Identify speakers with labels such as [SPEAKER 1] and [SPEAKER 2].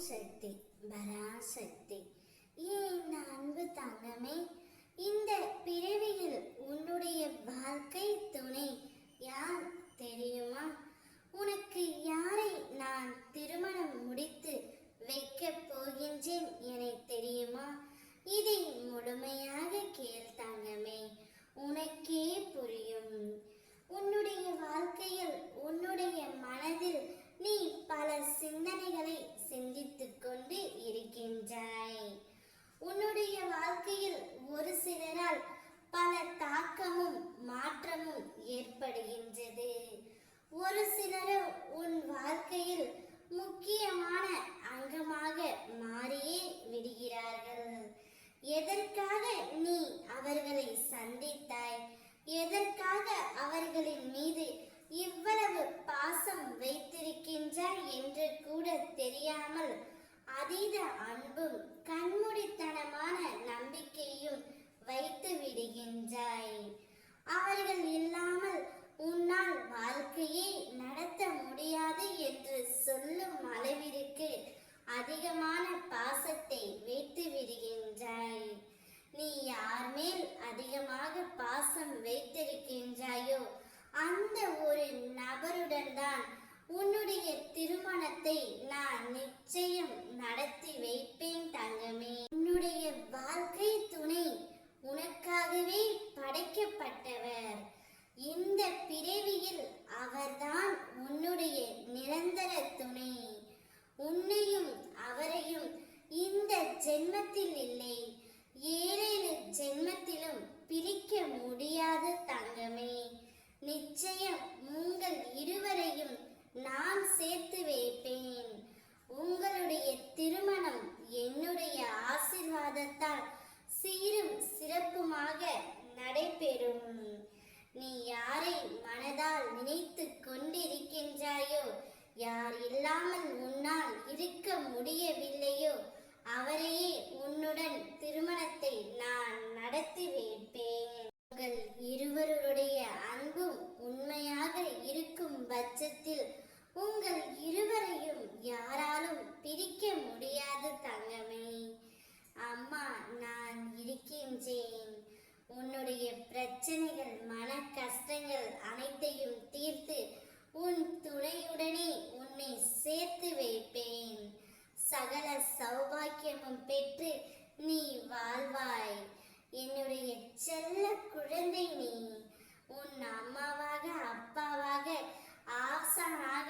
[SPEAKER 1] சக்தி பராசக்தி. என் அன்பு தங்கமே, இந்த பிறவியில் உன்னுடைய வாழ்க்கை துணை யார் தெரியுமா? உனக்கு யாரை நான் திருமணம் முடித்து வைக்கப் போகின்றேன் என தெரியுமா? இதை முழுமையாக கேள் தங்கமே, உனக்கே புரியும். உன்னுடைய வாழ்க்கையில் உன்னுடைய மனதில் நீ பல சிந்தனைகளை சிந்தித்துக் கொண்டு இருக்கின்றாய். உன்னுடைய வாழ்க்கையில் ஒரு சிலரால் பல தாக்கமும் மாற்றமும் ஏற்படுகின்றது. ஒரு சிலரோ உன் வாழ்க்கையில் முக்கியமான அங்கமாக மாறியே விடுகிறார்கள். எதற்காக நீ அவர்களை சந்தித்தாய்? எதற்காக அவர்களின் மீது இவ்வளவு பாசம் வைத்திருக்கின்றாய் என்று கூட தெரியாமல் அதீத அன்பும் கண்மூடித்தனமான நம்பிக்கையும் வைத்து விடுகின்றாய். அவர்கள் இல்லாமல் உன்னால் வாழ்க்கையை நடத்த முடியாது என்று சொல்லும் அளவிற்கு அதிகமான பாசத்தை வைத்து விடுகின்றாய். நீ யார் மேல் அதிகமாக பாசம் வைத்திருக்கின்றாயோ அந்த ஒரு நபருடன் தான் உன்னுடைய திருமணத்தை நான் நிச்சயம் நடத்தி வைப்பேன் தங்கமே. உன்னுடைய வாழ்க்கை துணை உனக்காகவே படைக்கப்பட்டவர். இந்த பிறவியில் அவர்தான் உன்னுடைய நிரந்தர துணை. உன்னையும் அவரையும் இந்த ஜென்மத்தில் இல்லை, 7 ஜென்மத்திலும் பிரிக்க முடியாது தங்கமே. நிச்சயம் உங்கள் இருவரையும் நான் சேர்த்து வைப்பேன். உங்களுடைய திருமணம் என்னுடைய ஆசீர்வாதத்தால் சீரும் சிறப்புமாக நடைபெறும். நீ யாரை மனதால் நினைத்து கொண்டிருக்கின்றாயோ, யார் இல்லாமல் உன்னால் இருக்க முடியவில்லையோ அவரையே உன்னுடன் திருமணத்தை நான் நடத்தி வைப்பேன். உங்கள் இருவருடைய அன்பும் உண்மையாக இருக்கும் பட்சத்தில் உங்கள் இருவரையும் யாராலும் பிரிக்க முடியாது தங்கமே. அம்மா நான் இருக்கின்றேன். உன்னுடைய பிரச்சனைகள், மன கஷ்டங்கள் அனைத்தையும் தீர்த்து உன் துணையுடனே உன்னை சேர்த்து வைப்பேன். சகல சௌபாக்கியமும் பெற்று நீ வாழ்வாய். என்னுடைய செல்ல குழந்தை நீ. உன் அம்மாவாக, அப்பாவாக, ஆசானாக